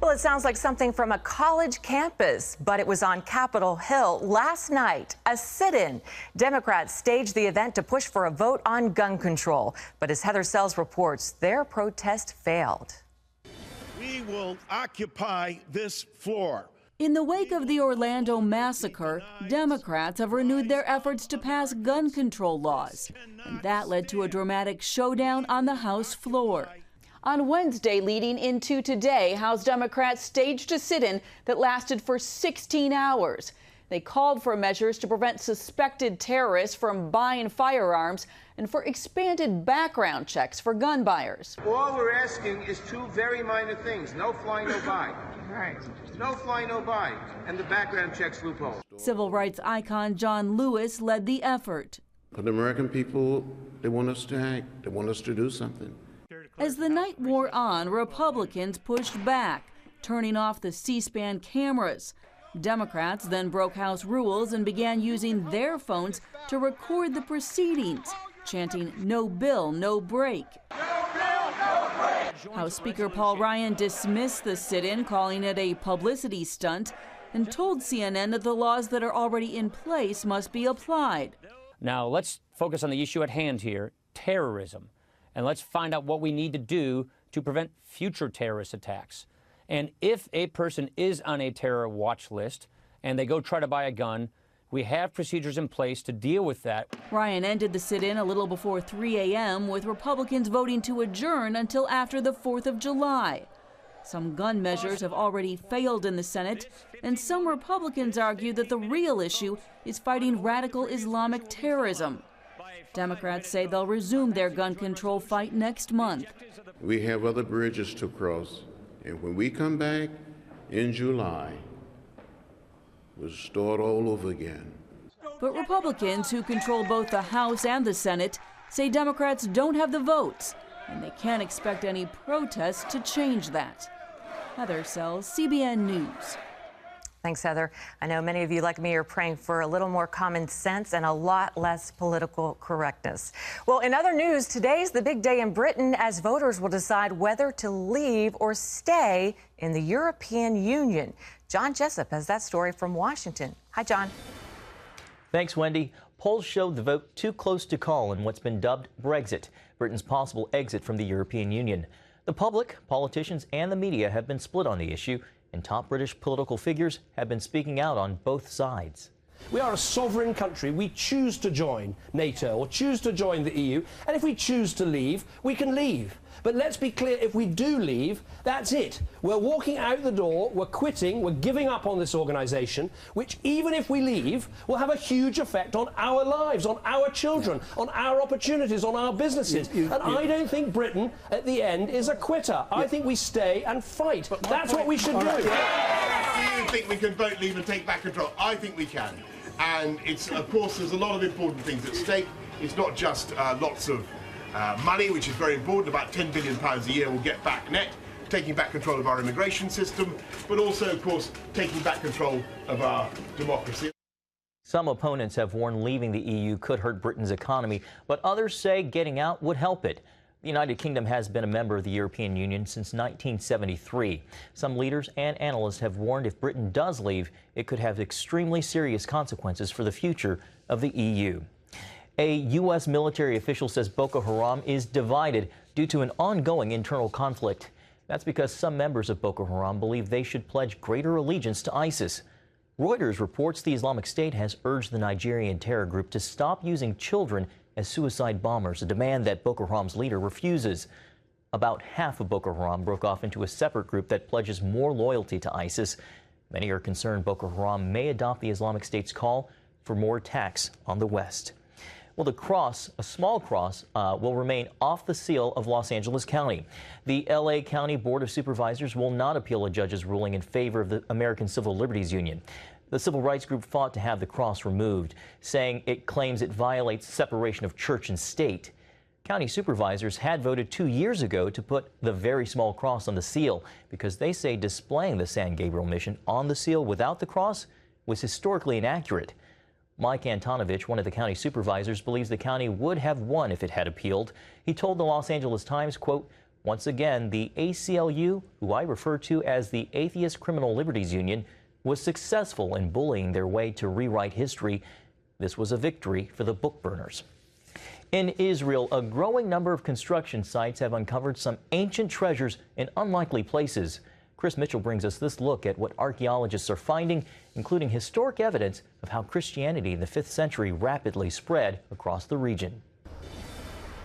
Well, it sounds like something from a college campus, but it was on Capitol Hill last night, a sit-in. Democrats staged the event to push for a vote on gun control. But as Heather Sells reports, their protest failed. We will occupy this floor. In the wake of the Orlando massacre, Democrats have renewed their efforts to pass gun control laws, and that led to a dramatic showdown on the House floor. On Wednesday, leading into today, House Democrats staged a sit-in that lasted for 16 hours. They called for measures to prevent suspected terrorists from buying firearms and for expanded background checks for gun buyers. All we're asking is two very minor things: no fly, no buy. Right. No fly, no buy, and the background checks loophole. Civil rights icon John Lewis led the effort. For the American people, they want us to act. They want us to do something. As the night wore on, Republicans pushed back, turning off the C-SPAN cameras. Democrats then broke House rules and began using their phones to record the proceedings, chanting "No bill, no break." House Speaker Paul Ryan dismissed the sit-in, calling it a publicity stunt, and told CNN that the laws that are already in place must be applied. Now let's focus on the issue at hand here, terrorism, and let's find out what we need to do to prevent future terrorist attacks. And if a person is on a terror watch list and they go try to buy a gun, we have procedures in place to deal with that. Ryan ended the sit-in a little before 3 a.m. with Republicans voting to adjourn until after the 4th of July. Some gun measures have already failed in the Senate, and some Republicans argue that the real issue is fighting radical Islamic terrorism. Democrats say they'll resume their gun control fight next month. We have other bridges to cross, and when we come back in July, we'll start all over again. But Republicans, who control both the House and the Senate, say Democrats don't have the votes, and they can't expect any protests to change that. Heather Sells, CBN News. Thanks, Heather. I know many of you, like me, are praying for a little more common sense and a lot less political correctness. Well, in other news, today's the big day in Britain as voters will decide whether to leave or stay in the European Union. John Jessup has that story from Washington. Hi, John. Thanks, Wendy. Polls showed the vote too close to call in what's been dubbed Brexit, Britain's possible exit from the European Union. The public, politicians, and the media have been split on the issue, and top British political figures have been speaking out on both sides. We are a sovereign country. We choose to join NATO or choose to join the EU, and if we choose to leave, we can leave. But let's be clear, if we do leave, that's it. We're walking out the door, we're quitting, we're giving up on this organisation, which even if we leave, will have a huge effect on our lives, on our children, on our opportunities, on our businesses. I don't think Britain, at the end, is a quitter. I think we stay and fight. That's what we should do. Do you think we can vote leave and take back control? I think we can. And it's, of course, there's a lot of important things at stake. It's not just lots of money, which is very important. About £10 billion a year we'll get back net, taking back control of our immigration system, but also, of course, taking back control of our democracy. Some opponents have warned leaving the EU could hurt Britain's economy, but others say getting out would help it. The United Kingdom has been a member of the European Union since 1973. Some leaders and analysts have warned if Britain does leave, it could have extremely serious consequences for the future of the EU. A U.S. military official says Boko Haram is divided due to an ongoing internal conflict. That's because some members of Boko Haram believe they should pledge greater allegiance to ISIS. Reuters reports the Islamic State has urged the Nigerian terror group to stop using children as suicide bombers, a demand that Boko Haram's leader refuses. About half of Boko Haram broke off into a separate group that pledges more loyalty to ISIS. Many are concerned Boko Haram may adopt the Islamic State's call for more attacks on the West. Well, the cross, a small cross, will remain off the seal of Los Angeles County. The L.A. County Board of Supervisors will not appeal a judge's ruling in favor of the American Civil Liberties Union. The civil rights group fought to have the cross removed, saying it claims it violates separation of church and state. County supervisors had voted 2 years ago to put the very small cross on the seal because they say displaying the San Gabriel mission on the seal without the cross was historically inaccurate. Mike Antonovich, one of the county supervisors, believes the county would have won if it had appealed. He told the Los Angeles Times, quote, Once again, the ACLU, who I refer to as the Atheist Criminal Liberties Union, was successful in bullying their way to rewrite history. This was a victory for the book burners. In Israel, a growing number of construction sites have uncovered some ancient treasures in unlikely places. Chris Mitchell brings us this look at what archaeologists are finding, including historic evidence of how Christianity in the 5th century rapidly spread across the region.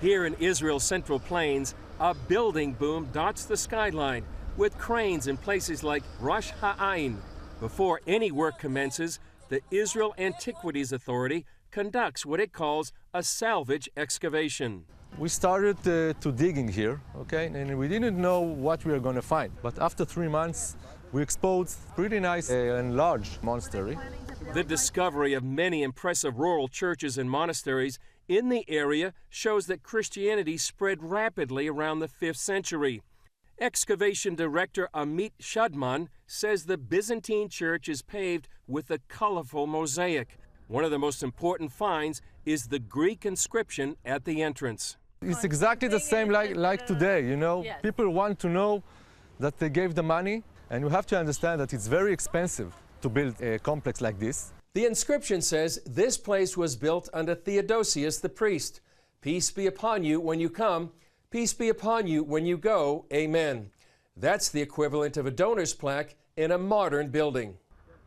Here in Israel's Central Plains, a building boom dots the skyline with cranes in places like Rosh Ha'ain. Before any work commences, the Israel Antiquities Authority conducts what it calls a salvage excavation. We started to digging here, okay, and we didn't know what we were going to find. But after 3 months, we exposed pretty nice and large monastery. The discovery of many impressive rural churches and monasteries in the area shows that Christianity spread rapidly around the 5th century. Excavation director Amit Shadman says the Byzantine church is paved with a colorful mosaic. One of the most important finds is the Greek inscription at the entrance. It's exactly the same like today, you know. Yes. People want to know that they gave the money, and you have to understand that it's very expensive to build a complex like this. The inscription says this place was built under Theodosius the priest. Peace be upon you when you come. Peace be upon you when you go. Amen. That's the equivalent of a donor's plaque in a modern building.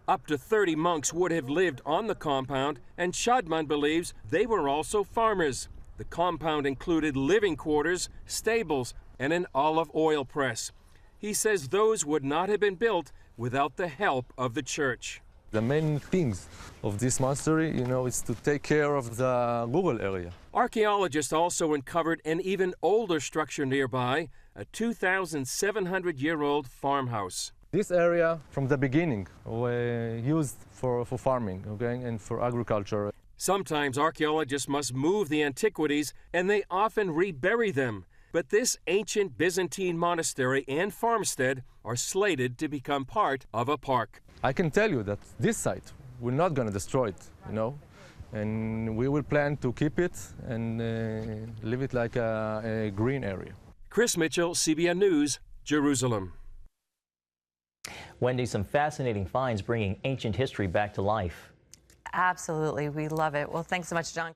Up to 30 monks would have lived on the compound, and Shadman believes they were also farmers. The compound included living quarters, stables, and an olive oil press. He says those would not have been built without the help of the church. The main things of this monastery, you know, is to take care of the rural area. Archaeologists also uncovered an even older structure nearby, a 2,700-year-old farmhouse. This area, from the beginning, was used for farming, okay, and for agriculture. Sometimes archaeologists must move the antiquities, and they often rebury them. But this ancient Byzantine monastery and farmstead are slated to become part of a park. I can tell you that this site, we're not going to destroy it, you know, and we will plan to keep it and leave it like a green area. Chris Mitchell, CBN News, Jerusalem. Wendy, some fascinating finds bringing ancient history back to life. Absolutely. We love it. Well, thanks so much, John.